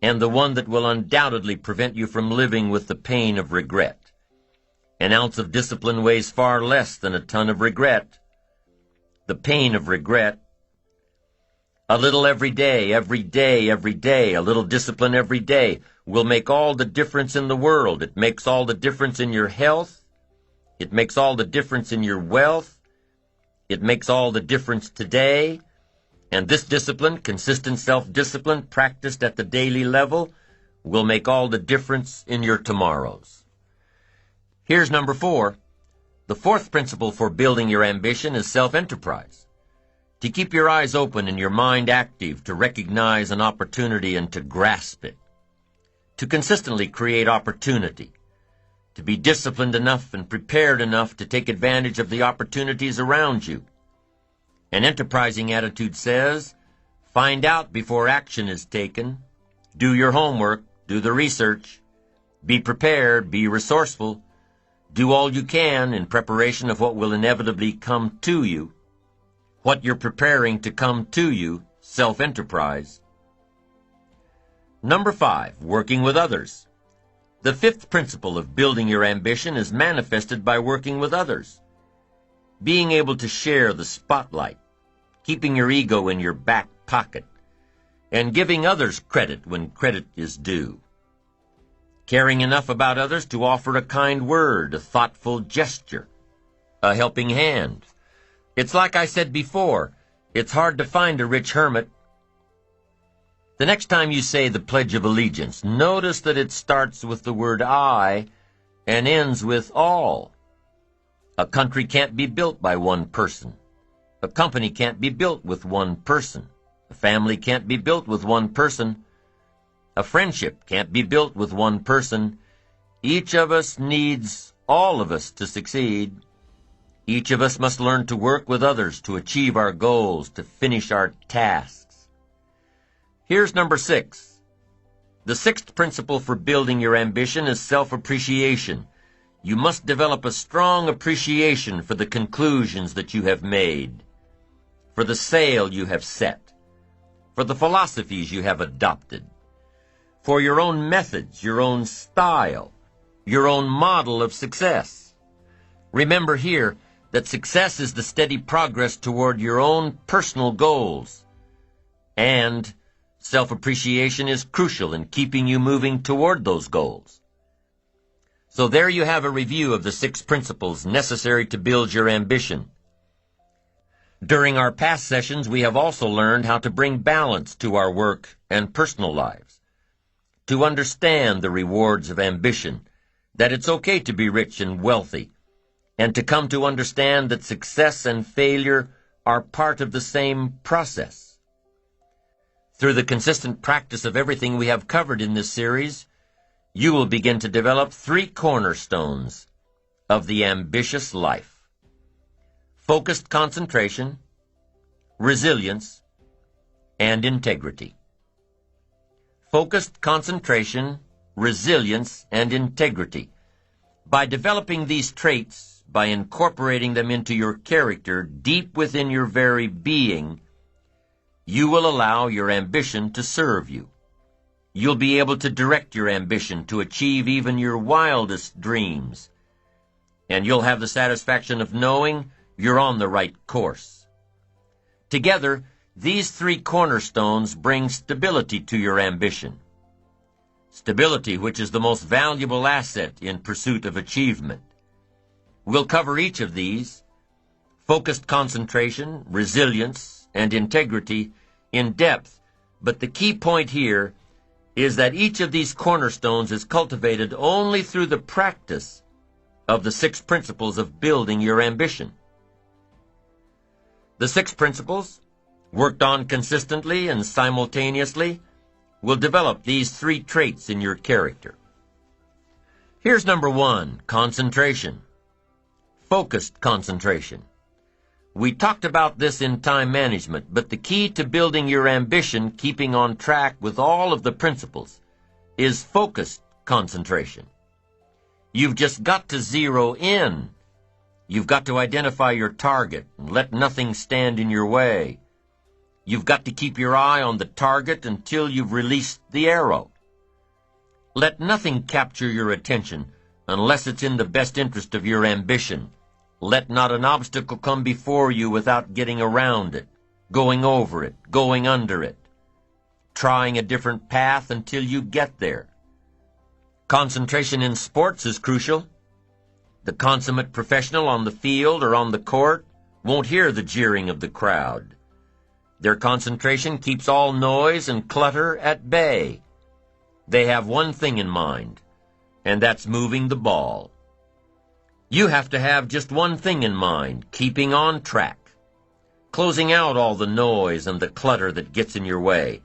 and the one that will undoubtedly prevent you from living with the pain of regret. An ounce of discipline weighs far less than a ton of regret. The pain of regret. A little every day, every day, every day, a little discipline every day will make all the difference in the world. It makes all the difference in your health. It makes all the difference in your wealth. It makes all the difference today. And this discipline, consistent self-discipline, practiced at the daily level, will make all the difference in your tomorrows. Here's number 4. The fourth principle for building your ambition is self-enterprise. To keep your eyes open and your mind active, to recognize an opportunity and to grasp it. To consistently create opportunity. To be disciplined enough and prepared enough to take advantage of the opportunities around you. An enterprising attitude says, find out before action is taken, do your homework, do the research, be prepared, be resourceful, do all you can in preparation of what will inevitably come to you, what you're preparing to come to you, self-enterprise. Number 5, working with others. The fifth principle of building your ambition is manifested by working with others. Being able to share the spotlight, keeping your ego in your back pocket, and giving others credit when credit is due. Caring enough about others to offer a kind word, a thoughtful gesture, a helping hand. It's like I said before, it's hard to find a rich hermit. The next time you say the Pledge of Allegiance, notice that it starts with the word I and ends with all. A country can't be built by one person. A company can't be built with one person. A family can't be built with one person. A friendship can't be built with one person. Each of us needs all of us to succeed. Each of us must learn to work with others to achieve our goals, to finish our tasks. Here's number 6. The sixth principle for building your ambition is self-appreciation. You must develop a strong appreciation for the conclusions that you have made, for the sail you have set, for the philosophies you have adopted, for your own methods, your own style, your own model of success. Remember here that success is the steady progress toward your own personal goals, and self-appreciation is crucial in keeping you moving toward those goals. So there you have a review of the 6 principles necessary to build your ambition. During our past sessions, we have also learned how to bring balance to our work and personal lives, to understand the rewards of ambition, that it's okay to be rich and wealthy, and to come to understand that success and failure are part of the same process. Through the consistent practice of everything we have covered in this series, you will begin to develop 3 cornerstones of the ambitious life: focused concentration, resilience, and integrity. Focused concentration, resilience, and integrity. By developing these traits, by incorporating them into your character deep within your very being, you will allow your ambition to serve you. You'll be able to direct your ambition to achieve even your wildest dreams. And you'll have the satisfaction of knowing you're on the right course. Together, these 3 cornerstones bring stability to your ambition. Stability, which is the most valuable asset in pursuit of achievement. We'll cover each of these, focused concentration, resilience, and integrity, in depth, but the key point here is that each of these cornerstones is cultivated only through the practice of the 6 principles of building your ambition. The 6 principles, worked on consistently and simultaneously, will develop these 3 traits in your character. Here's number 1, concentration. Focused concentration. We talked about this in time management, but the key to building your ambition, keeping on track with all of the principles, is focused concentration. You've just got to zero in. You've got to identify your target and let nothing stand in your way. You've got to keep your eye on the target until you've released the arrow. Let nothing capture your attention unless it's in the best interest of your ambition. Let not an obstacle come before you without getting around it, going over it, going under it, trying a different path until you get there. Concentration in sports is crucial. The consummate professional on the field or on the court won't hear the jeering of the crowd. Their concentration keeps all noise and clutter at bay. They have one thing in mind, and that's moving the ball. You have to have just one thing in mind, keeping on track, closing out all the noise and the clutter that gets in your way,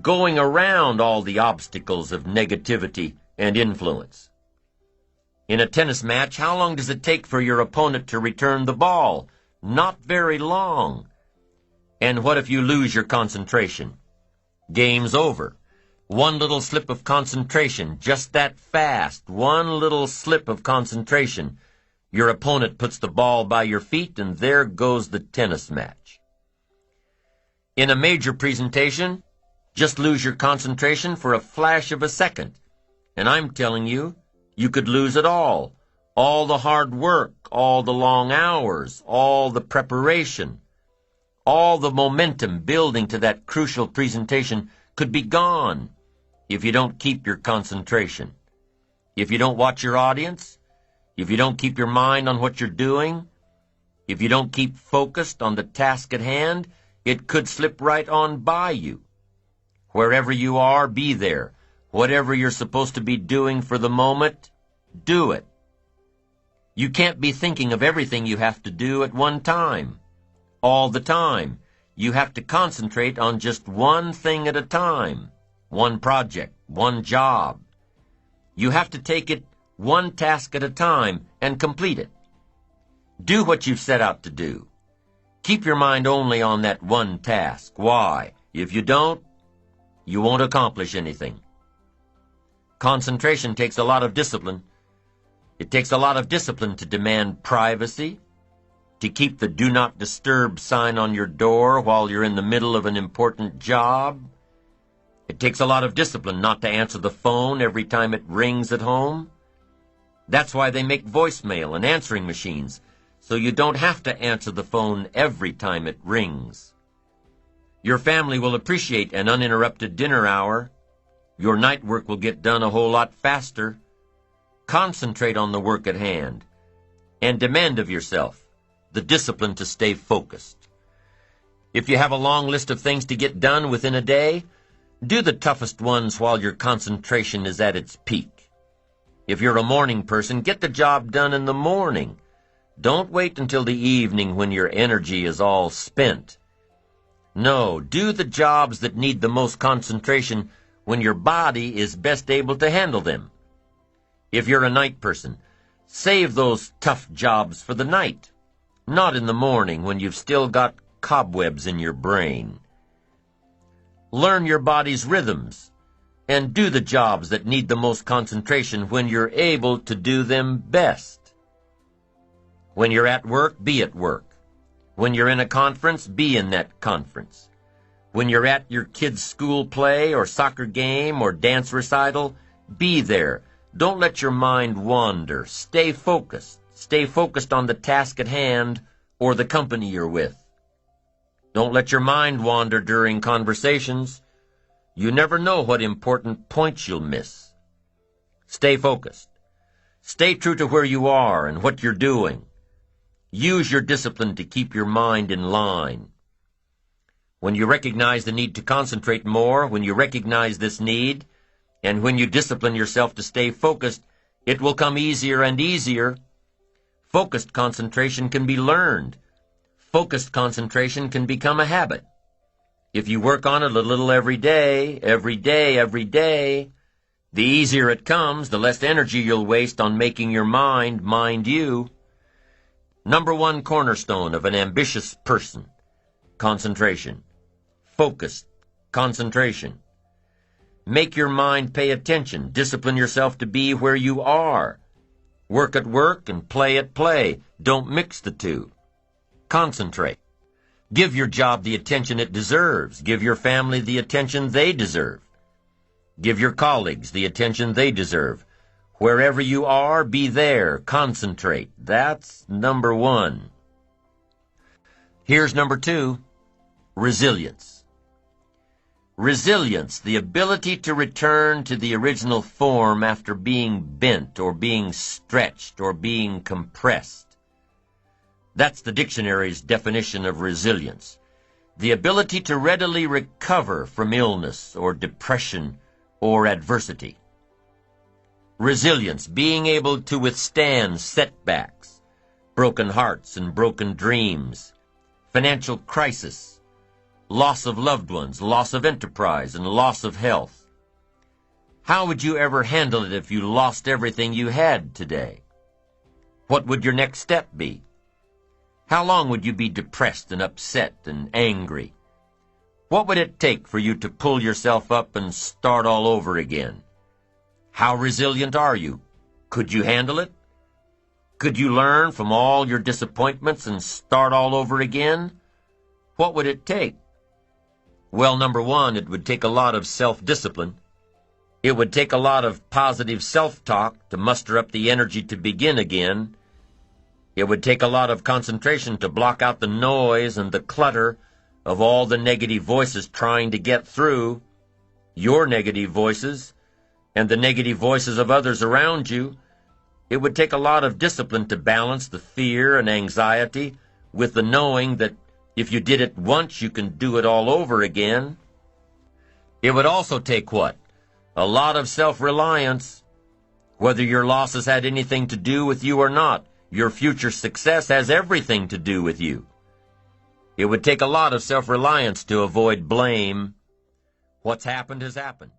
going around all the obstacles of negativity and influence. In a tennis match, how long does it take for your opponent to return the ball? Not very long. And what if you lose your concentration? Game's over. One little slip of concentration, just that fast, one little slip of concentration. Your opponent puts the ball by your feet, and there goes the tennis match. In a major presentation, just lose your concentration for a flash of a second. And I'm telling you, you could lose it all the hard work, all the long hours, all the preparation, all the momentum building to that crucial presentation could be gone if you don't keep your concentration. If you don't watch your audience, if you don't keep your mind on what you're doing, if you don't keep focused on the task at hand, it could slip right on by you. Wherever you are, be there. Whatever you're supposed to be doing for the moment, do it. You can't be thinking of everything you have to do at one time. All the time. You have to concentrate on just one thing at a time. One project, one job. You have to take it one task at a time and complete it. Do what you've set out to do. Keep your mind only on that one task. Why? If you don't, you won't accomplish anything. Concentration takes a lot of discipline. It takes a lot of discipline to demand privacy, to keep the do not disturb sign on your door while you're in the middle of an important job. It takes a lot of discipline not to answer the phone every time it rings at home. That's why they make voicemail and answering machines, so you don't have to answer the phone every time it rings. Your family will appreciate an uninterrupted dinner hour. Your night work will get done a whole lot faster. Concentrate on the work at hand, and demand of yourself the discipline to stay focused. If you have a long list of things to get done within a day, do the toughest ones while your concentration is at its peak. If you're a morning person, get the job done in the morning. Don't wait until the evening when your energy is all spent. No, do the jobs that need the most concentration when your body is best able to handle them. If you're a night person, save those tough jobs for the night, not in the morning when you've still got cobwebs in your brain. Learn your body's rhythms and do the jobs that need the most concentration when you're able to do them best. When you're at work, be at work. When you're in a conference, be in that conference. When you're at your kid's school play or soccer game or dance recital, be there. Don't let your mind wander. Stay focused. Stay focused on the task at hand or the company you're with. Don't let your mind wander during conversations. You never know what important points you'll miss. Stay focused. Stay true to where you are and what you're doing. Use your discipline to keep your mind in line. When you recognize the need to concentrate more, when you recognize this need, and when you discipline yourself to stay focused, it will come easier and easier. Focused concentration can be learned. Focused concentration can become a habit. If you work on it a little every day, the easier it comes, the less energy you'll waste on making your mind you. Number one cornerstone of an ambitious person: concentration. Focused concentration. Make your mind pay attention. Discipline yourself to be where you are. Work at work and play at play. Don't mix the two. Concentrate. Give your job the attention it deserves. Give your family the attention they deserve. Give your colleagues the attention they deserve. Wherever you are, be there. Concentrate. That's number one. Here's number two, resilience. Resilience, the ability to return to the original form after being bent or being stretched or being compressed. That's the dictionary's definition of resilience. The ability to readily recover from illness or depression or adversity. Resilience, being able to withstand setbacks, broken hearts and broken dreams, financial crisis, loss of loved ones, loss of enterprise, and loss of health. How would you ever handle it if you lost everything you had today? What would your next step be? How long would you be depressed and upset and angry? What would it take for you to pull yourself up and start all over again? How resilient are you? Could you handle it? Could you learn from all your disappointments and start all over again? What would it take? Well, number one, it would take a lot of self-discipline. It would take a lot of positive self-talk to muster up the energy to begin again. It would take a lot of concentration to block out the noise and the clutter of all the negative voices trying to get through, your negative voices, and the negative voices of others around you. It would take a lot of discipline to balance the fear and anxiety with the knowing that if you did it once, you can do it all over again. It would also take what? A lot of self-reliance. Whether your losses had anything to do with you or not, your future success has everything to do with you. It would take a lot of self-reliance to avoid blame. What's happened has happened.